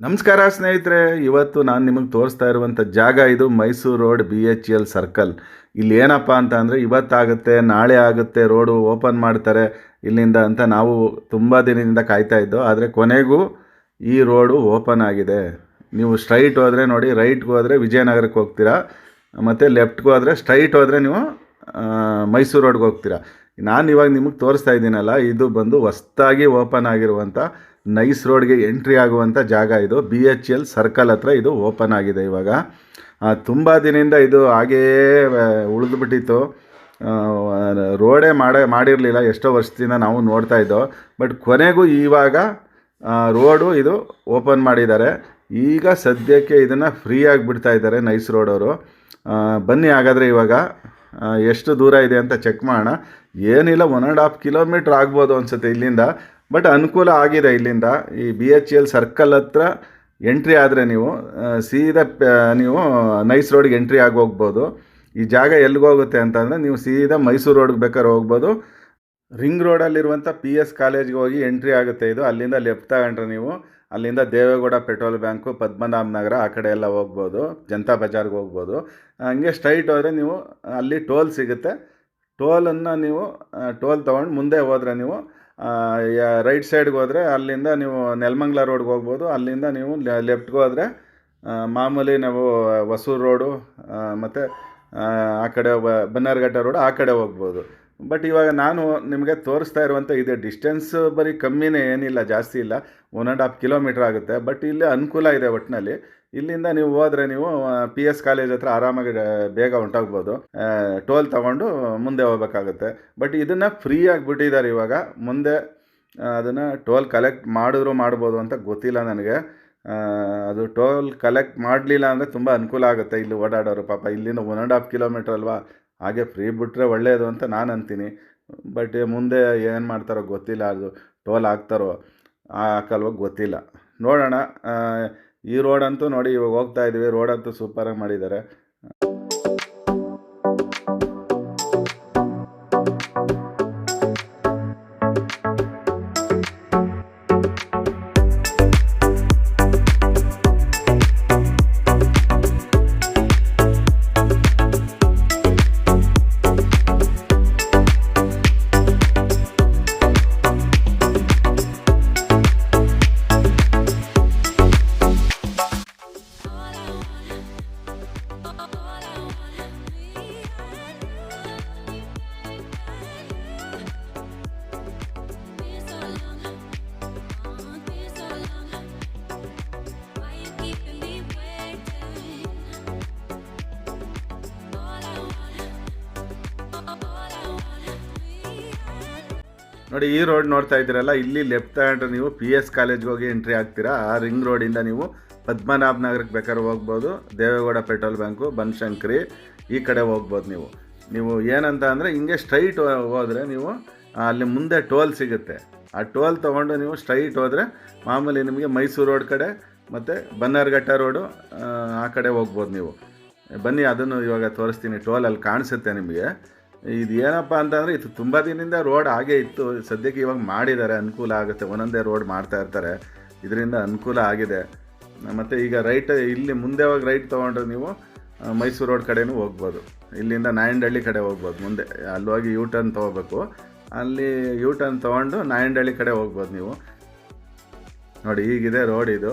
ನಮಸ್ಕಾರ ಸ್ನೇಹಿತರೆ, ಇವತ್ತು ನಾನು ನಿಮಗೆ ತೋರಿಸ್ತಾ ಇರುವಂಥ ಜಾಗ ಇದು ಮೈಸೂರು ರೋಡ್ BHEL ಸರ್ಕಲ್. ಇಲ್ಲಿ ಏನಪ್ಪ ಅಂತ ಅಂದರೆ ಇವತ್ತಾಗುತ್ತೆ, ನಾಳೆ ಆಗುತ್ತೆ, ರೋಡು ಓಪನ್ ಮಾಡ್ತಾರೆ ಇಲ್ಲಿಂದ ಅಂತ ನಾವು ತುಂಬ ದಿನದಿಂದ ಕಾಯ್ತಾ ಇದ್ದೋ. ಆದರೆ ಕೊನೆಗೂ ಈ ರೋಡು ಓಪನ್ ಆಗಿದೆ. ನೀವು ಸ್ಟ್ರೈಟ್ ಹೋದರೆ ನೋಡಿ, ರೈಟ್ಗೆ ಹೋದರೆ ವಿಜಯನಗರಕ್ಕೆ ಹೋಗ್ತೀರಾ, ಮತ್ತು ಲೆಫ್ಟ್ಗೆ ಹೋದರೆ ಸ್ಟ್ರೈಟ್ ಹೋದರೆ ನೀವು ಮೈಸೂರು ರೋಡ್ಗೆ ಹೋಗ್ತೀರಾ. ನಾನು ಇವಾಗ ನಿಮಗೆ ತೋರಿಸ್ತಾ ಇದ್ದೀನಲ್ಲ, ಇದು ಬಂದು ಹೊಸ್ದಾಗಿ ಓಪನ್ ಆಗಿರುವಂಥ ನೈಸ್ ರೋಡ್ಗೆ ಎಂಟ್ರಿ ಆಗುವಂಥ ಜಾಗ. ಇದು BHEL ಸರ್ಕಲ್ ಹತ್ರ ಇದು ಓಪನ್ ಆಗಿದೆ ಇವಾಗ. ತುಂಬ ದಿನದಿಂದ ಇದು ಹಾಗೆಯೇ ಉಳಿದುಬಿಟ್ಟಿತ್ತು, ರೋಡೇ ಮಾಡಿರಲಿಲ್ಲ. ಎಷ್ಟೋ ವರ್ಷದಿಂದ ನಾವು ನೋಡ್ತಾ ಇದ್ದೋ. ಬಟ್ ಕೊನೆಗೂ ಇವಾಗ ರೋಡು ಇದು ಓಪನ್ ಮಾಡಿದ್ದಾರೆ. ಈಗ ಸದ್ಯಕ್ಕೆ ಇದನ್ನು ಫ್ರೀಯಾಗಿ ಬಿಡ್ತಾ ಇದ್ದಾರೆ ನೈಸ್ ರೋಡವರು. ಬನ್ನಿ ಹಾಗಾದರೆ ಇವಾಗ ಎಷ್ಟು ದೂರ ಇದೆ ಅಂತ ಚೆಕ್ ಮಾಡೋಣ. ಏನಿಲ್ಲ, 1.5 ಕಿಲೋಮೀಟ್ರ್ ಆಗ್ಬೋದು ಅನಿಸುತ್ತೆ ಇಲ್ಲಿಂದ. ಬಟ್ ಅನುಕೂಲ ಆಗಿದೆ ಇಲ್ಲಿಂದ. ಈ BHEL ಸರ್ಕಲ್ ಹತ್ರ ಎಂಟ್ರಿ ಆದರೆ ನೀವು ಸೀದಾ ನೀವು ನೈಸ್ ರೋಡ್ಗೆ ಎಂಟ್ರಿ ಆಗಿ ಹೋಗ್ಬೋದು. ಈ ಜಾಗ ಎಲ್ಲಿಗೆ ಹೋಗುತ್ತೆ ಅಂತಂದರೆ, ನೀವು ಸೀದಾ ಮೈಸೂರು ರೋಡ್ಗೆ ಬೇಕಾದ್ರೆ ಹೋಗ್ಬೋದು. ರಿಂಗ್ ರೋಡಲ್ಲಿರುವಂಥ PS ಕಾಲೇಜ್ಗೆ ಹೋಗಿ ಎಂಟ್ರಿ ಆಗುತ್ತೆ ಇದು. ಅಲ್ಲಿಂದ ಲೆಫ್ಟ್ ತಗೊಂಡ್ರೆ ನೀವು ಅಲ್ಲಿಂದ ದೇವೇಗೌಡ ಪೆಟ್ರೋಲ್ ಬ್ಯಾಂಕು, ಪದ್ಮನಾಭ ನಗರ ಆ ಕಡೆ ಎಲ್ಲ ಹೋಗ್ಬೋದು, ಜನತಾ ಬಜಾರ್ಗೆ ಹೋಗ್ಬೋದು. ಹಂಗೆ ಸ್ಟ್ರೈಟ್ ಹೋದರೆ ನೀವು ಅಲ್ಲಿ ಟೋಲ್ ಸಿಗುತ್ತೆ. ಟೋಲನ್ನು ನೀವು ಟೋಲ್ ತೊಗೊಂಡು ಮುಂದೆ ಹೋದರೆ ನೀವು ರೈಟ್ ಸೈಡ್ಗೆ ಹೋದರೆ ಅಲ್ಲಿಂದ ನೀವು ನೆಲಮಂಗಲ ರೋಡ್ಗೆ ಹೋಗ್ಬೋದು. ಅಲ್ಲಿಂದ ನೀವು ಲೆಫ್ಟ್ಗೆ ಹೋದರೆ ಮಾಮೂಲಿ ನಾವು ಹೊಸೂರು ರೋಡು ಮತ್ತು ಆ ಕಡೆ ಬನ್ನರ್ಘಟ್ಟ ರೋಡು ಆ ಕಡೆ ಹೋಗ್ಬೋದು. ಬಟ್ ಇವಾಗ ನಾನು ನಿಮಗೆ ತೋರಿಸ್ತಾ ಇರುವಂಥ ಇದೆ ಡಿಸ್ಟೆನ್ಸ್ ಬರೀ ಕಮ್ಮಿನೇ, ಏನಿಲ್ಲ, ಜಾಸ್ತಿ ಇಲ್ಲ, 1.5 ಕಿಲೋಮೀಟ್ರ್ ಆಗುತ್ತೆ. ಬಟ್ ಇಲ್ಲಿ ಅನುಕೂಲ ಇದೆ ಒಟ್ಟಿನಲ್ಲಿ. ಇಲ್ಲಿಂದ ನೀವು ಹೋದರೆ ನೀವು PS ಕಾಲೇಜ್ ಹತ್ರ ಆರಾಮಾಗಿ ಬೇಗ ಹೊಂಟೋಗ್ಬೋದು. ಟೋಲ್ ತೊಗೊಂಡು ಮುಂದೆ ಹೋಗ್ಬೇಕಾಗುತ್ತೆ. ಬಟ್ ಇದನ್ನು ಫ್ರೀಯಾಗಿ ಬಿಟ್ಟಿದ್ದಾರೆ ಇವಾಗ. ಮುಂದೆ ಅದನ್ನು ಟೋಲ್ ಕಲೆಕ್ಟ್ ಮಾಡಿದ್ರು ಮಾಡ್ಬೋದು ಅಂತ ಗೊತ್ತಿಲ್ಲ ನನಗೆ. ಅದು ಟೋಲ್ ಕಲೆಕ್ಟ್ ಮಾಡಲಿಲ್ಲ ಅಂದರೆ ತುಂಬ ಅನುಕೂಲ ಆಗುತ್ತೆ ಇಲ್ಲಿ ಓಡಾಡೋರು. ಪಾಪ ಇಲ್ಲಿಂದ 1.5 ಕಿಲೋಮೀಟ್ರ್ ಅಲ್ವಾ, ಹಾಗೆ ಫ್ರೀ ಬಿಟ್ಟರೆ ಒಳ್ಳೆಯದು ಅಂತ ನಾನು ಅಂತೀನಿ. ಬಟ್ ಮುಂದೆ ಏನು ಮಾಡ್ತಾರೋ ಗೊತ್ತಿಲ್ಲ, ಅದು ಟೋಲ್ ಹಾಕ್ತಾರೋ ಹಾಕಲ್ವೋ ಗೊತ್ತಿಲ್ಲ, ನೋಡೋಣ. ಈ ರೋಡಂತೂ ನೋಡಿ, ಇವಾಗ ಹೋಗ್ತಾ ಇದ್ದೀವಿ, ರೋಡಂತೂ ಸೂಪರಾಗಿ ಮಾಡಿದ್ದಾರೆ. ನೋಡಿ, ಈ ರೋಡ್ ನೋಡ್ತಾ ಇದ್ದೀರಲ್ಲ, ಇಲ್ಲಿ ಲೆಫ್ಟ್ ತಗೊಂಡ್ರೆ ನೀವು PS ಕಾಲೇಜ್ಗೆ ಹೋಗಿ ಎಂಟ್ರಿ ಆಗ್ತೀರಾ. ಆ ರಿಂಗ್ ರೋಡಿಂದ ನೀವು ಪದ್ಮನಾಭ ನಗರಕ್ಕೆ ಬೇಕಾದ್ರೆ ಹೋಗ್ಬೋದು, ದೇವೇಗೌಡ ಪೆಟ್ರೋಲ್ ಬ್ಯಾಂಕು, ಬನಶಂಕರಿ ಈ ಕಡೆ ಹೋಗ್ಬೋದು. ನೀವು ಏನಂತ ಅಂದರೆ, ಹಿಂಗೆ ಸ್ಟ್ರೈಟ್ ಹೋದರೆ ನೀವು ಅಲ್ಲಿ ಮುಂದೆ ಟೋಲ್ ಸಿಗುತ್ತೆ. ಆ ಟೋಲ್ ತೊಗೊಂಡು ನೀವು ಸ್ಟ್ರೈಟ್ ಹೋದರೆ ಮಾಮೂಲಿ ನಿಮಗೆ ಮೈಸೂರು ರೋಡ್ ಕಡೆ ಮತ್ತು ಬನ್ನರ್ಘಟ್ಟ ರೋಡು ಆ ಕಡೆ ಹೋಗ್ಬೋದು ನೀವು. ಬನ್ನಿ, ಅದನ್ನು ಇವಾಗ ತೋರಿಸ್ತೀನಿ. ಟೋಲ್ ಅಲ್ಲಿ ಕಾಣಿಸುತ್ತೆ ನಿಮಗೆ. ಇದು ಏನಪ್ಪ ಅಂತಂದರೆ, ಇದು ತುಂಬ ದಿನದಿಂದ ರೋಡ್ ಹಾಗೇ ಇತ್ತು. ಸದ್ಯಕ್ಕೆ ಇವಾಗ ಮಾಡಿದ್ದಾರೆ, ಅನುಕೂಲ ಆಗುತ್ತೆ. ಒಂದೊಂದೇ ರೋಡ್ ಮಾಡ್ತಾ ಇರ್ತಾರೆ, ಇದರಿಂದ ಅನುಕೂಲ ಆಗಿದೆ. ಮತ್ತು ಈಗ ರೈಟ್ ಇಲ್ಲಿ ಮುಂದೆ ಹೋಗಿ ರೈಟ್ ತೊಗೊಂಡ್ರೆ ನೀವು ಮೈಸೂರು ರೋಡ್ ಕಡೆನೂ ಹೋಗ್ಬೋದು. ಇಲ್ಲಿಂದ ನಾಯಂಡಹಳ್ಳಿ ಕಡೆ ಹೋಗ್ಬೋದು. ಮುಂದೆ ಅಲ್ಲಿ ಹೋಗಿ U-ಟರ್ನ್ ತೊಗೋಬೇಕು. ಅಲ್ಲಿ U-ಟರ್ನ್ ತೊಗೊಂಡು ನಾಯಂಡಹಳ್ಳಿ ಕಡೆ ಹೋಗ್ಬೋದು ನೀವು. ನೋಡಿ, ಹೀಗಿದೆ ರೋಡ್ ಇದು.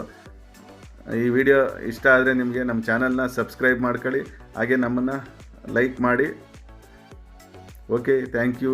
ಈ ವಿಡಿಯೋ ಇಷ್ಟ ಆದರೆ ನಿಮಗೆ ನಮ್ಮ ಚಾನಲ್ನ ಸಬ್ಸ್ಕ್ರೈಬ್ ಮಾಡ್ಕೊಳ್ಳಿ, ಹಾಗೆ ನಮ್ಮನ್ನು ಲೈಕ್ ಮಾಡಿ. Okay, thank you.